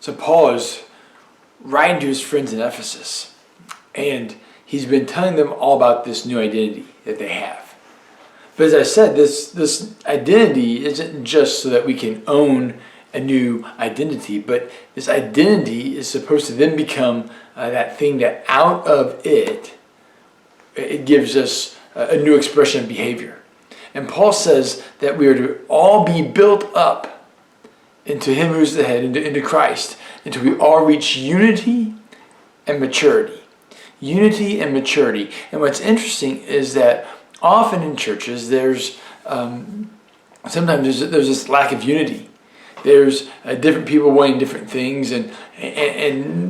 So Paul is writing to his friends in Ephesus, and he's been telling them all about this new identity that they have. But as I said, this identity isn't just so that we can own a new identity, but this identity is supposed to then become that thing that out of it gives us a new expression of behavior. And Paul says that we are to all be built up into Him who's the head, into Christ, until we all reach unity and maturity. Unity and maturity. And what's interesting is that often in churches there's sometimes there's this lack of unity. There's different people wanting different things, and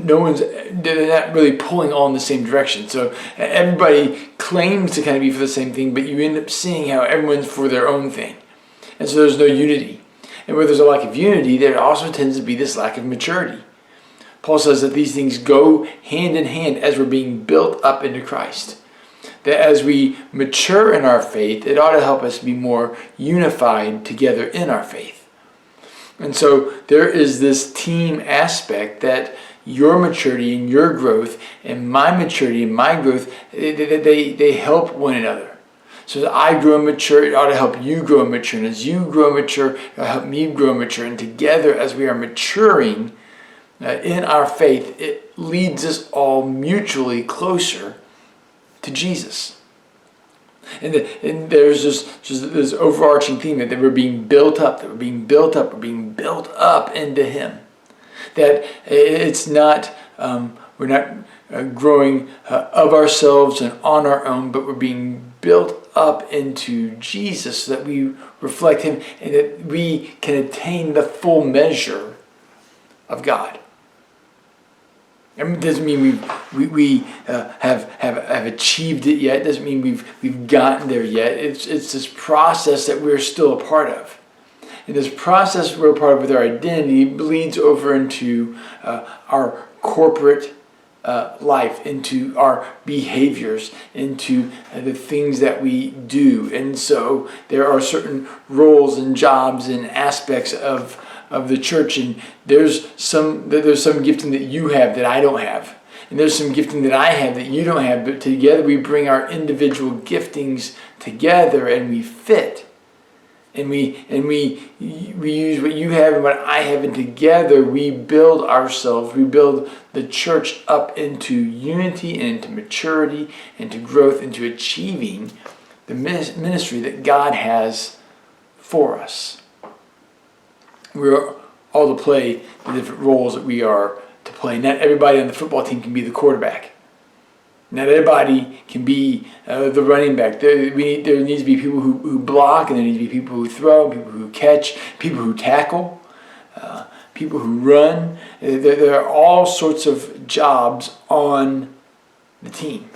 they're not really pulling all in the same direction. So everybody claims to kind of be for the same thing, but you end up seeing how everyone's for their own thing. And so there's no unity. And where there's a lack of unity, there also tends to be this lack of maturity. Paul says that these things go hand in hand as we're being built up into Christ. That as we mature in our faith, it ought to help us be more unified together in our faith. And so there is this team aspect that your maturity and your growth and my maturity and my growth, they help one another. So as I grow and mature, it ought to help you grow and mature. And as you grow and mature, it will help me grow and mature. And together, as we are maturing in our faith, it leads us all mutually closer to Jesus. And there's just this overarching theme that we're being built up, we're being built up into Him. That it's not, we're not growing of ourselves and on our own, but we're being built up into Jesus so that we reflect Him and that we can attain the full measure of God. I mean, it doesn't mean we have achieved it yet. It doesn't mean we've gotten there yet. It's this process that we're still a part of. And this process we're a part of with our identity bleeds over into our corporate life, into our behaviors, into the things that we do. And so there are certain roles and jobs and aspects of the church, and there's some gifting that you have that I don't have, and there's some gifting that I have that you don't have, but together we bring our individual giftings together and we fit, and we use what you have and what I have, and together we build ourselves, we build the church up into unity and into maturity and to growth, into achieving the ministry that God has for us. We're all to play the different roles that we are to play. Not everybody on the football team can be the quarterback. Not everybody can be the running back. There needs to be people who block, and there needs to be people who throw, people who catch, people who tackle, people who run. There are all sorts of jobs on the team.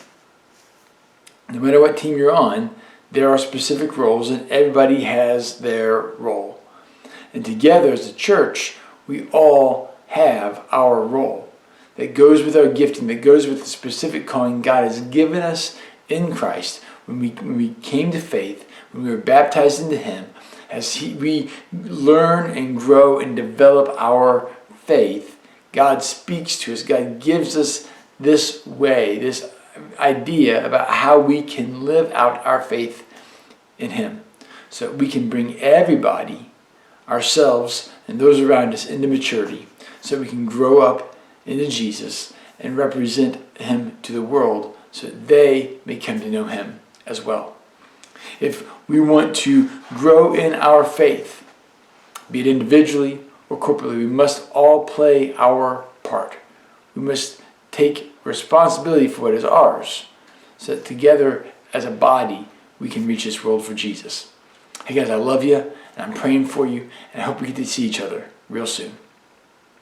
No matter what team you're on, there are specific roles, and everybody has their role. And together as a church, we all have our role that goes with our gifting, that goes with the specific calling God has given us in Christ. When we came to faith, when we were baptized into Him, as we learn and grow and develop our faith, God speaks to us. God gives us this way, this idea about how we can live out our faith in Him, so that we can bring everybody, ourselves and those around us, into maturity, so we can grow up into Jesus and represent Him to the world, so that they may come to know Him as well. If we want to grow in our faith, be it individually or corporately, we must all play our part. We must take responsibility for what is ours, so that together as a body we can reach this world for Jesus. Hey guys, I love you, and I'm praying for you, and I hope we get to see each other real soon.